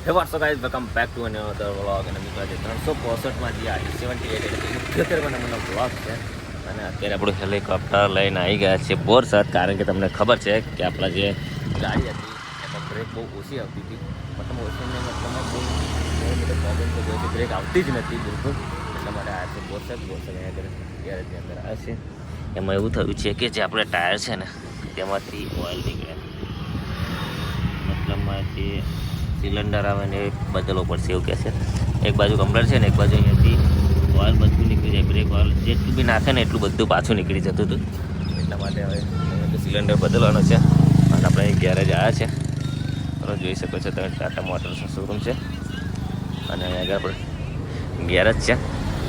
હે WhatsApp guys welcome back to another vlog અને મિત્રો આજે 365માં જે I-78 એટલે કે 78 નંબરનો વ્લોગ છે અને અત્યારે આપણું હેલિકોપ્ટર લઈને આવી ગયા છે બોરસદ કારણ કે તમને ખબર છે કે આપણા જે ગાડી હતી એમાં બ્રેક બહુ ઓછી આવતી હતી મતલબ ઓછી મતલબમાં બહુ બધો પ્રોબ્લેમ થઈ ગયો છે બ્રેક આવતી જ નથી બિલકુલ એટલા માટે આવ્યા છે બોરસદ અહીંયા આગળ ગેરેજની અંદર આવે છે એમાં એવું થયું છે કે જે આપણે ટાયર છે ને તેમાંથી ઓઇલ નીકળે મતલબમાં જે સિલિન્ડર આવે ને એ બદલવો પડશે એવું કહે છે એક બાજુ કમ્પ્લેટ છે ને એક બાજુ અહીંયાથી ઓઇલ બધું નીકળી જાય બ્રેક ઓઇલ જેટલું બી નાખે ને એટલું બધું પાછું નીકળી જતું હતું એટલા માટે હવે સિલિન્ડર બદલવાનો છે અને આપણે અહીં ગેરેજ આવ્યા છે તમે જોઈ શકો છો તમે ટાટા મોટર્સનો શોરૂમ છે અને અહીંયા આગળ આપણે ગેરેજ છે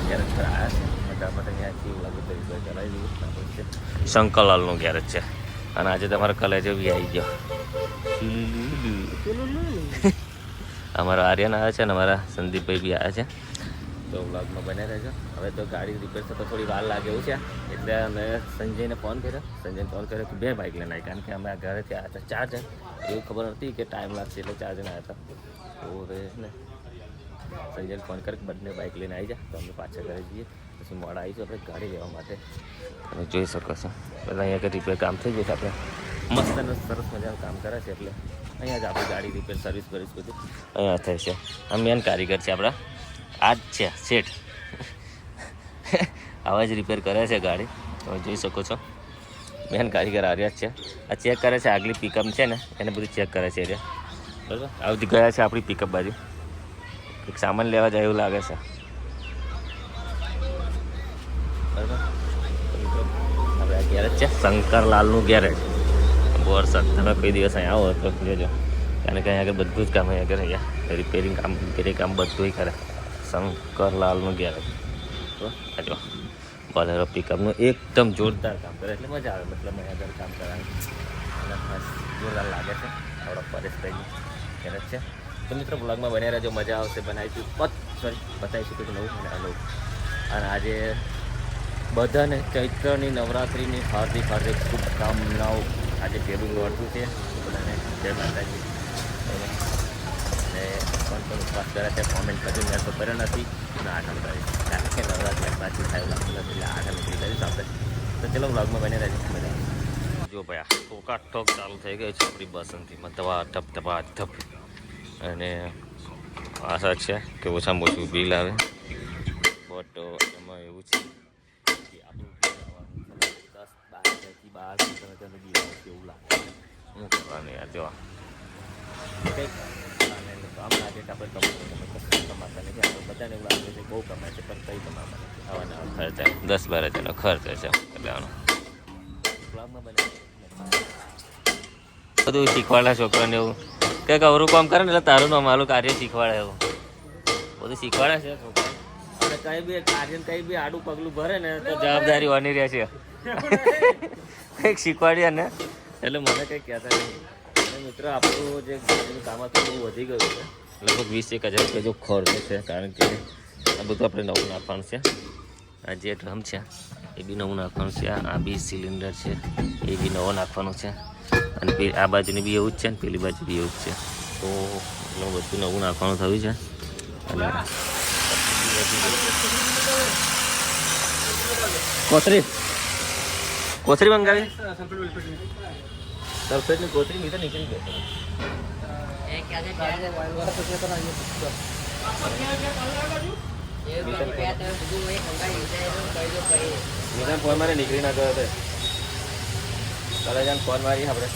ગેરેજ પર આવ્યા છે બધા માટે અહીંયાથી લાગે તો ચલાવી દીધું છે શંકરલાલનું ગેરેજ છે અને આજે તમારો કલેજો બી આવી ગયો અમારા આર્યન આવ્યા છે ને અમારા સંદીપભાઈ બી આવ્યા છે તો વ્લોગમાં બન્યા રહેજો હવે તો ગાડી રિપેર થતાં થોડી વાર લાગે એવું છે એટલે અમે સંજયને ફોન કર્યો કે 2 બાઇક લઈને આવી કારણ કે અમે આ ઘરેથી આવ્યા હતા 4 જણ એવું ખબર હતી કે ટાઈમ લાગશે એટલે 4 જણ આવ્યા હતા તો હવે ને સંજયને ફોન કરે કે બંને બાઇક લઈને આવી જાય તો અમે પાછા ઘરે જઈએ પછી મોડા આવીશું આપણે ગાડી લેવા માટે તમે જોઈ શકો છો પહેલાં અહીંયા આગળ રિપેર કામ થઈ ગયું છે આપણે મસ્ત અને સરસ મજાનું કામ કરે છે એટલે અહીંયા જ આપણી ગાડી રિપેર સર્વિસ કરીશ બધું અહીંયા થાય છે આ મેન કારીગર છે આપણા આ જ છે શેઠ આવા જ રિપેર કરે છે ગાડી તમે જોઈ શકો છો મેન કારીગર આર્યા જ છે આ ચેક કરે છે આગલી પિકઅપ છે ને એને બધું ચેક કરે છે એટલે બરાબર આવતી ગયા છે આપણી પિકઅપ બાજુ એક સામાન લેવા જાય એવું લાગે છે બરાબર આપણે આ ગેરેજ છે શંકરલાલનું ગેરેજ બોરસદ તમે કોઈ દિવસ અહીંયા આવો તો લેજો કારણ કે અહીંયા આગળ બધું જ કામ અહીંયા આગળ અહીંયા રિપેરિંગ કામ કામ બધું કરે શંકરલાલનું ગેરેજ તો જો બોલેરો પિકઅપનું એકદમ જોરદાર કામ કરે એટલે મજા આવે મતલબ અહીંયા આગળ કામ કરવાની અને ખાસ જોરદાર લાગે છે આપણો પરેશભાઈનું ગેરેજ છે તો મિત્રો બ્લોગમાં બન્યા રહેજો મજા આવશે બનાવીશું બતાવીશું કે નવું નવું અને આજે બધાને ચૈત્રની નવરાત્રિની હાર્દિક શુભકામનાઓ આજે પેલું નોંધવું છે બધાને જય માતાજી અને પણ ઉપવાસ કરે છે કોમેન્ટ કર્યું મેં તો કર્યો નથી અને આઠમ કરીશ કારણ કે નવરાત્રિ પાછી થાય લાગતું નથી એટલે આઠમ નીકળી કરીશ આપણે તો ચલો બ્લોગમાં બને રહેજો મજા જો ભાઈ ઠોકા ઠોક ચાલુ થઈ ગઈ છે આપણી બસંતીમાં ધવા ધપ ધપા ધપ અને આશા છે કે ઓછામાં ઓછું બિલ આવે બટ એમાં એવું છે કે આપણું 10-12 બિલ આવે એવું લાગે શું કરવાનું યાર જો કંઈક કામ લાગે કે આપણે કમાતા નથી આપણે બધાને એવું લાગે છે બહુ કમાય છે પણ કંઈ કમાવા નથી આવાના ખર્ચ 10-12 હજારનો ખર્ચ છે કરવાનો બ્લોગમાં બને બધું શીખવાડે છોકરાને એવું કંઈક અવરું કામ કરે ને એટલે તારું નામ માલું કાર્ય શીખવાડે એવું બધું શીખવાડે છે છોકરા અને કંઈ બી કાર્ય કંઈ બી આડું પગલું ભરે ને તો જવાબદારી વાની રહે છે કંઈક શીખવાડીએ ને એટલે મને કંઈ કહેતા નહીં મિત્રો આપણું જે ગાડીનું કામ હતું બહુ વધી ગયું છે લગભગ 20-1 હજાર રૂપિયા જો ખર્ચો છે કારણ કે આ બધું આપણે નવું નાખવાનું છે આ જે ડ્રમ છે એ બી નવું નાખવાનું છે આ બી સિલિન્ડર છે એ બી નવો નાખવાનું છે અને આ બાજુની બી એવું જ છે ને પેલી બાજુ બી એવું જ છે તો એટલું બધું નવું નાખવાનું થયું છે અને કોથરી મંગાવી સલ્ફેટની કોથરી મીટર નીકળી ગઈ મીટર ફોન મારે નીકળી ના ગયો હતો કાલે જાણ ફોન મારી આપણે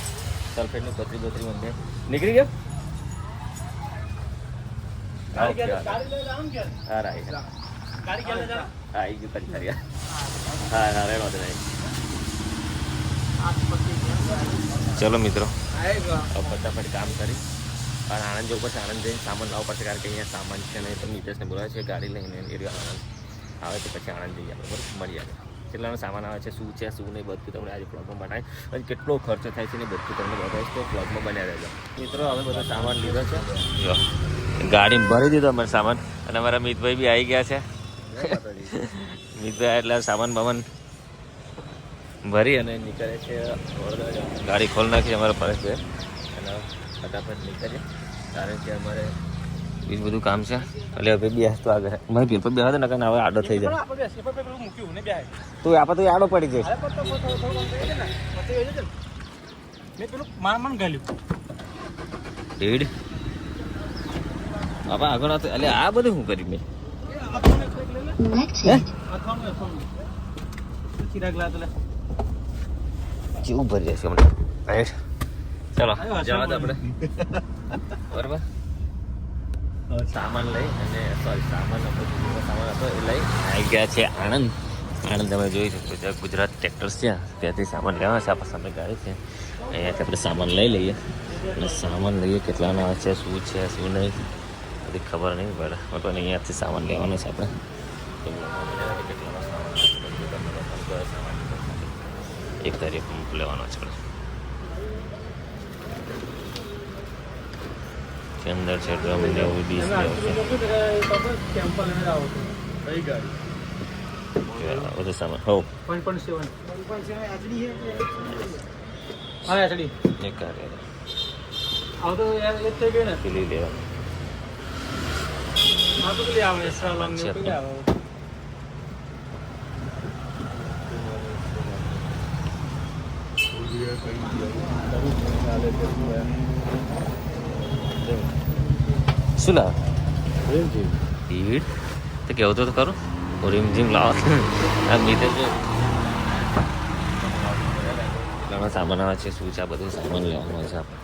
સલ્ફેટની કોથરી બોથરી મંગાવી નીકળી ગયો હા રાઈટ હા આવી ગયું કરી હા રેડ વાંધો નહીં ચલો મિત્રો ફટાફટ કામ કરી અને આણંદ જવું પડશે આણંદ જઈને સામાન લાવવો પડશે કારણ કે અહીંયા સામાન છે નહીં તો નીતેશને બોલાવે છે ગાડી લઈને એરિયા આણંદ આવે તો પછી આણંદ જઈએ આપણે બરાબર મળી આવે કેટલાનો સામાન આવે છે શું નહીં બધું તમને આજે બ્લોગમાં બનાવી અને કેટલો ખર્ચો થાય છે ને બધું તમને બતાવીશ તો બ્લોગમાં બન્યા રહેજો મિત્રો હવે બધો સામાન લીધો છે જો ગાડી ભરી દીધો અમારે સામાન અને અમારા મિતભાઈ બી આવી ગયા છે મિતભાઈ એટલે સામાન બામાન ભરી અને નીકળે છે ગાડી ખોલ નાખી અમારા પરેશભાઈ અને ફટાફટ નીકળે કારણ કે અમારે બીજું બધું કામ છે એટલે હવે બે તો આગળ મારી પેપર બે હતા ને કારણે હવે આડો થઈ જાય તો આપણે તો આડો પડી જાય ડેડ આપણે આગળ એટલે આ બધું શું કર્યું મેં જેવું ભરી જશે હમણાં ચલો જવા દે આપણે બરાબર સામાન લઈ અને સોરી સામાન હતો એ લઈ આવી ગયા છે આણંદ તમે જોઈ શકો છો ગુજરાત ટ્રેક્ટર્સ છે ત્યાંથી સામાન લેવા છે આપણા સામે ગાડી છે અહીંયાથી આપણે સામાન લઈ લઈએ અને સામાન લઈએ કેટલાનો આવે છે શું છે શું નહીં બધી ખબર નહીં પડે પણ અહીંયાથી સામાન લેવાનો છે આપણે એક તારીખ લેવાનો છે આપણે અંદર છે ડ્રમ લેવું ડીશ બધું સામાન હો પેલી લેવાનું શું લાવ ઈડ તો કેવું તો ખરું રીમઝીમ લાવો આ મીતે છે ઘણા સામાન આવે છે શું છે આ બધું સામાન લેવાનું છે આપણે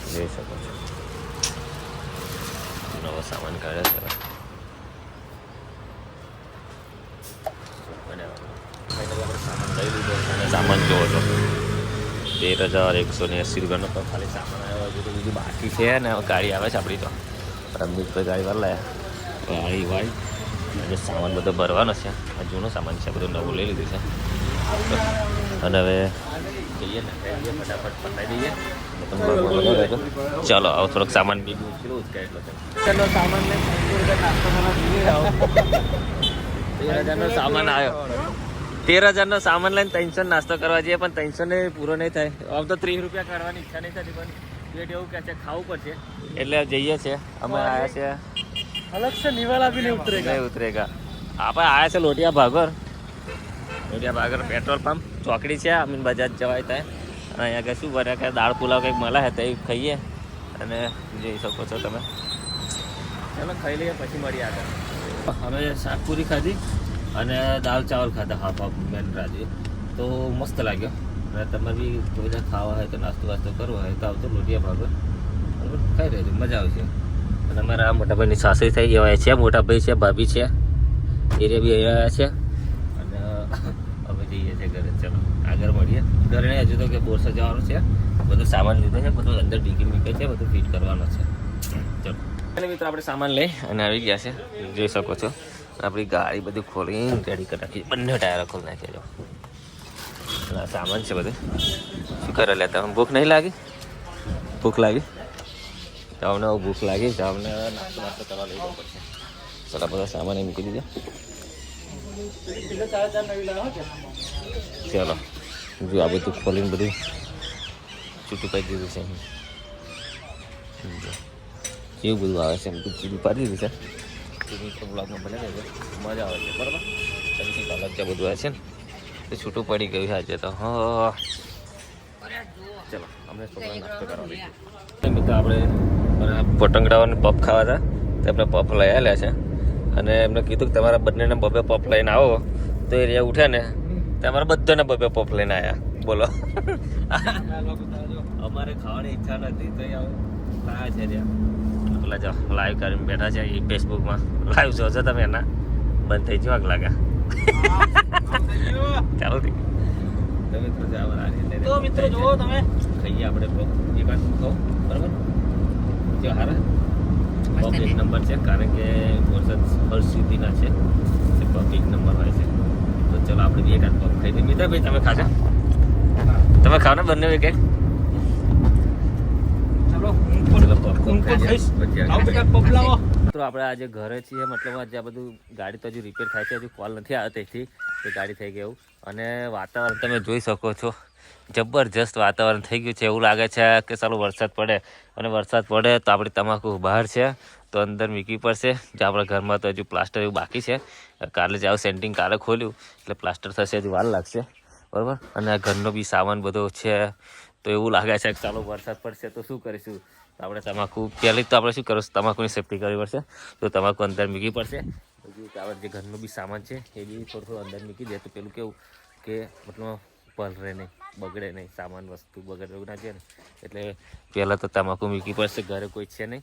જોઈ શકો છો નવો સામાન કાઢે છે સામાન લઈ લીધો અને સામાન જોવો છો 13,180 રૂપિયાનો તો ખાલી સામાન આવ્યો હજુ તો બીજું બાકી છે ને ગાડી આવે છે આપણી તો રમદીપ તો ગાડી વાર લાયા ગાડી વાળી અને સામાન બધો ભરવાનો છે આ જૂનો સામાન છે બધું નવું લઈ લીધું છે અને હવે જઈએ ને ફટાફટ પતાવી દઈએ ચાલો આવો થોડોક સામાન બી કેટલું જ એટલો સામાન લઈ 13,000નો સામાન આવ્યો 13,000નો સામાન લઈને 300 નાસ્તો કરવા જઈએ પણ 300 ને પૂરો નહીં થાય આમ તો 30 રૂપિયા કાઢવાની ઈચ્છા નહીં થતી પણ પેટ એવું કહે છે ખાવું પડશે એટલે જઈએ છીએ અમે આવ્યા છે અલગ છે નિવાલા બી નહીં ઉતરેગા આપણે આવ્યા છે લોટિયા ભાગર પેટ્રોલ પંપ ચોકડી છે અમીન બજાજ જવાય થાય અને અહીંયા કંઈ શું ભર્યા કે દાળ પુલાવ કંઈક મળે છે તો એ ખાઈએ અને જોઈ શકો છો તમે ચાલો ખાઈ લઈએ પછી મળીએ આગળ અમે શાકપુરી ખાધી અને દાળ ચાવલ ખાધા હાફ મેન રાજે તો મસ્ત લાગ્યો અને તમારે બી કોઈને ખાવા હોય તો નાસ્તો વાસ્તો કરવો હોય તો આવતો લોટિયા ભાગર બરાબર ખાઈ રહેજો મજા આવશે અને અમારા મોટાભાઈની સાસરી થઈ ગયા છે મોટાભાઈ છે ભાભી છે એરિયા બી અહીંયા છે અને અમે જઈએ છીએ ઘરે ચલો આગળ મળીએ ઘરે નહીં હજુ તો કે બોરસા જવાનું છે બધું સામાન લીધો છે બધું અંદર ડીકી મીકે છે બધું ફિટ કરવાનું છે ચલો મિત્રો આપણે સામાન લઈ અને આવી ગયા છે જોઈ શકો છો આપણી ગાડી બધી ખોલીને રેડી કરી નાખી બંને ટાયરો ખોલી નાખ્યા જો સામાન છે બધું શું કરે લેતા ભૂખ નહીં લાગી ભૂખ લાગી જાવને ભૂખ લાગી જાવને નાસ્તો નાસ્તો કરવા લઈ જવો પડશે ચલો બધા સામાન એ મૂકી દીધો ચલો જો આ બધું ખોલીને બધું છૂટું પાડી દીધું છે કેવું બધું આવે છે બધું છૂટું પાડી દીધું છે બ્લોગમાં બને રહેજો મજા આવે છે બરાબર પછી અલગ જે બધું આવે છે ને એ છૂટું પડી ગયું આજે તો હા ચલો અમને છોકરા નાસ્તો કરવા લઈએ મિત્રો આપણે પતંગડાઓને પફ ખાવા હતા તો આપણે પફ લઈ આવ્યા છે અને એમને કીધું કે તમારા બંનેને બબે પફ લઈને આવો તો એ રહ્યા ઉઠ્યા ને તમારા બધાને બબે પફ લઈને આવ્યા બોલો અમારે ખાવાની ઈચ્છા નથી તો લાયા છે ત્યાં પેલા જો લાઈવ કરીને બેઠા છે એ ફેસબુકમાં લાઈવ જોશો તમે એના બંધ થઈ ગયું આગ લાગ્યા ચાલો તો મિત્રો જુઓ તમે ખાઈએ આપણે એક વાર ખાઓ બરાબર જો હારા પબ્લિક નંબર છે કારણ કે વરસાદ પરિસ્થિતિના છે એ પબ્લિક નંબર હોય છે તો ચલો આપણે બી એકાદ પગ ખાઈ દઈએ મિત્રભાઈ તમે ખાજો તમે ખાવ ને બંને કંઈક તો આપણે આજે ઘરે છીએ મતલબ આજે આ બધું ગાડી તો હજુ રિપેર થાય છે હજુ કોલ નથી આવ્યો તેથી કે ગાડી થઈ ગઈ એવું અને વાતાવરણ તમે જોઈ શકો છો જબરજસ્ત વાતાવરણ થઈ ગયું છે. એવું લાગે છે કે ચાલો વરસાદ પડે, અને વરસાદ પડે તો આપણી તમાકુ બહાર છે તો અંદર મૂકવી પડશે. જે આપણા ઘરમાં તો હજુ પ્લાસ્ટર એવું બાકી છે. કાલે જ આવું સેન્ટિંગ કાલે ખોલ્યું એટલે પ્લાસ્ટર થશે, હજુ વાર લાગશે, બરાબર. અને આ ઘરનો બી સામાન બધો છે, તો એવું લાગે છે કે ચાલો વરસાદ પડશે તો શું કરીશું, આપણે તમાકુ પહેલી તો આપણે શું કરીશું, તમાકુની સેફટી કરવી પડશે. તો તમાકુ અંદર મૂકવી પડશે. પછી આપણે જે ઘરનું બી સામાન છે એ બી થોડું અંદર મૂકી દે તો પેલું કેવું કે મતલબ પલરે નહીં, બગડે નહીં, સામાન વસ્તુ બગડે એવું ના છે ને. એટલે પહેલાં તો તમાકુ મૂકવી પડશે. ઘરે કોઈ છે નહીં,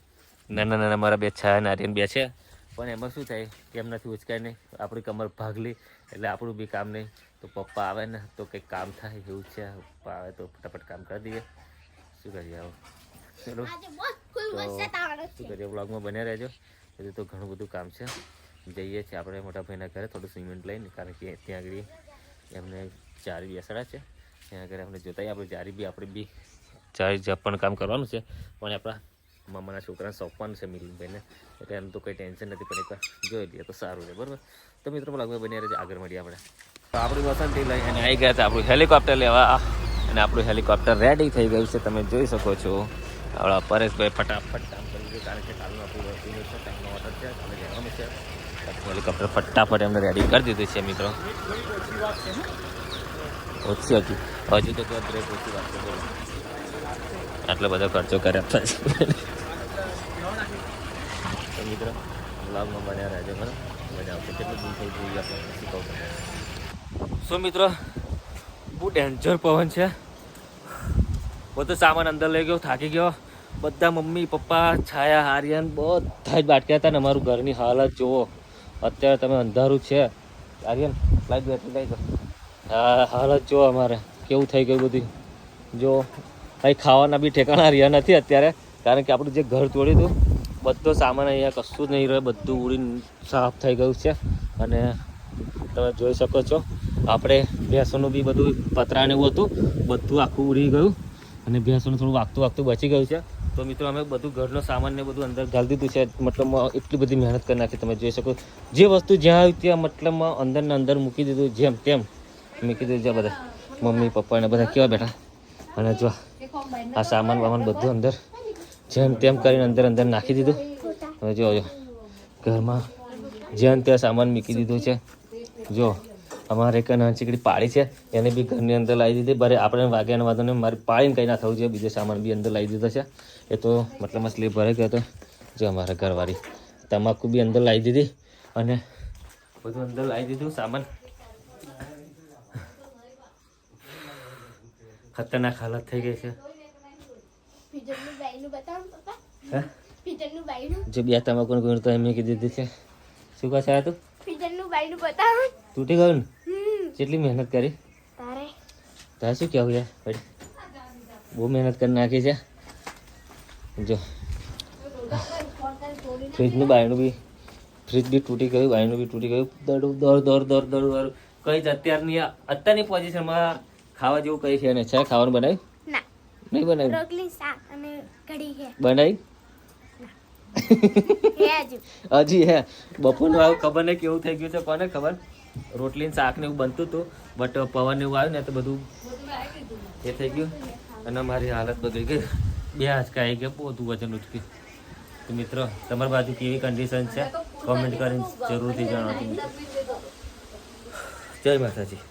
નાના નાના મારા 2 છાયા નારિયેલ 2 છે, પણ એમાં શું થાય કે એમનાથી ઉચકાય નહીં, આપણી કમર ભાગલી એટલે આપણું બી કામ નહીં. તો પપ્પા આવે ને તો કંઈક કામ થાય એવું છે. પપ્પા આવે તો ફટાફટ કામ કરી દઈએ. શું કરીએ આવો, ચલો શું કરીએ, વ્લોગમાં બન્યા રહેજો. હજુ તો ઘણું બધું કામ છે. જઈએ છીએ આપણે મોટા ભાઈના ઘરે થોડું સિમેન્ટ લઈને, કારણ કે ત્યાં આગળ એમને જારી બેસાડા છે. ત્યાં આગળ આપણે જોતા આપણે જારી બી જારી પણ કામ કરવાનું છે, પણ આપણા મામાના છોકરાને સોંપવાનું છે મિલિનભાઈને, એટલે એમ તો કંઈ ટેન્શન નથી, પણ એકવાર જોઈ લઈએ તો સારું છે, બરાબર. તો મિત્રો વ્લોગમાં બન્યા રહેજો, આગળ મળીએ આપણે. તો આપણી વસંતી લઈ અને આવી ગયા હતા આપણું હેલિકોપ્ટર લેવા, અને આપણું હેલિકોપ્ટર રેડી થઈ ગયું છે. તમે જોઈ શકો છો આપણા પરેશભાઈ ફટાફટ કામ કર્યું છે, કારણ કે કાલનું આપણું વર્કિંગ છે, કાલનો ઓર્ડર છે, કાલે જવાનું છે. હેલિકોપ્ટર ફટાફટ એમને રેડી કરી દીધું છે મિત્રો. ઓછી હતી હજુ તો બ્રેક ઓછી વાત છે, આટલો બધો ખર્ચો કર્યા પછી તો મિત્રો વ્લોગમાં બન્યા રહેજો, બરાબર. મજા આવશે. કેટલું દૂર થઈ જોઈએ આપણે શીખવતા. શું મિત્રો બહુ ડેન્જર પવન છે. બધો સામાન અંદર લઈ ગયો, થાકી ગયો. બધા મમ્મી પપ્પા છાયા આર્યન બધા જ બાટક્યા હતા ને. અમારું ઘરની હાલત જુઓ અત્યારે તમે, અંધારું છે. આર્યન લાઈટ બેટરી લઈ દો. હા હાલત જુઓ અમારે કેવું થઈ ગયું બધું. જો કંઈ ખાવાના બી ઠેકાણા રહ્યા નથી અત્યારે, કારણ કે આપણું જે ઘર તોડ્યું હતું બધો સામાન અહીંયા કશું જ નહીં રહ્યો, બધું ઉડીને સાફ થઈ ગયું છે. અને તમે જોઈ શકો છો આપણે ભેંસોનું બી બધું પતરાને એવું હતું, બધું આખું ઉડી ગયું, અને ભેંસોનું થોડું વાગતું બચી ગયું છે. તો મિત્રો અમે બધું ઘરનો સામાન ને બધું અંદર ઘાલી દીધું છે. મતલબ એટલી બધી મહેનત કરી નાખી, તમે જોઈ શકો. જે વસ્તુ જ્યાં આવી ત્યાં મતલબમાં અંદર ને અંદર મૂકી દીધું, જેમ તેમ મૂકી દીધું છે. બધા મમ્મી પપ્પા ને બધા કેવા બેઠા, અને જો આ સામાન વામાન બધું અંદર જેમ તેમ કરીને અંદર નાખી દીધું. હવે જો ઘરમાં જેમ ત્યાં સામાન મૂકી દીધું છે. જો અમારે એક નાનચીકડી પાડી છે, એને બી ઘરની અંદર લાવી દીધી. બરે આપણે વાગ્યાના વાંધો નહીં, મારે પાડીને કંઈ ના થવું જોઈએ. બીજો સામાન બી અંદર લાવી દીધો છે. એ તો મતલબ સ્લીપ ભરાઈ ગયો હતો. જો અમારા ઘરવાળી તમાકુ બી અંદર લાવી દીધી, અને બધું અંદર લાવી દીધું સામાન. ખતરનાક હાલત થઈ ગઈ છે. જો બે તમાકુ તો એમ કીધી દીધી છે. શું કહે છે તું? તૂટી ગયું ને? કેટલી મહેનત કરી તારે, શું કહેવું યાર ભાઈ, બહુ મહેનત કરી નાખી છે. જો ફ્રીજ બી તૂટી ગયું, બાયણું બી તૂટી ગયું. દોડ કઈ જ અત્યારની પોઝિશનમાં ખાવા જેવું કઈ છે ને? છે ખાવાનું બનાવ્યું? નહીં બનાવ્યું? બનાવી હજી હે બપોરનું આવ્યું, ખબર નહીં કેવું થઈ ગયું છે, કોને ખબર. રોટલી શાક ને એવું બનતું હતું, બટ પવન એવું આવ્યું ને તો બધું એ થઈ ગયું, અને મારી હાલત બગડી ગઈ. 2 આંચકા આવી ગયા, બધું વજન ઉચક્યું. તો મિત્રો તમારી બાજુ કેવી કન્ડિશન છે કોમેન્ટ કરીને જરૂરથી જણાવજો. જય માતાજી.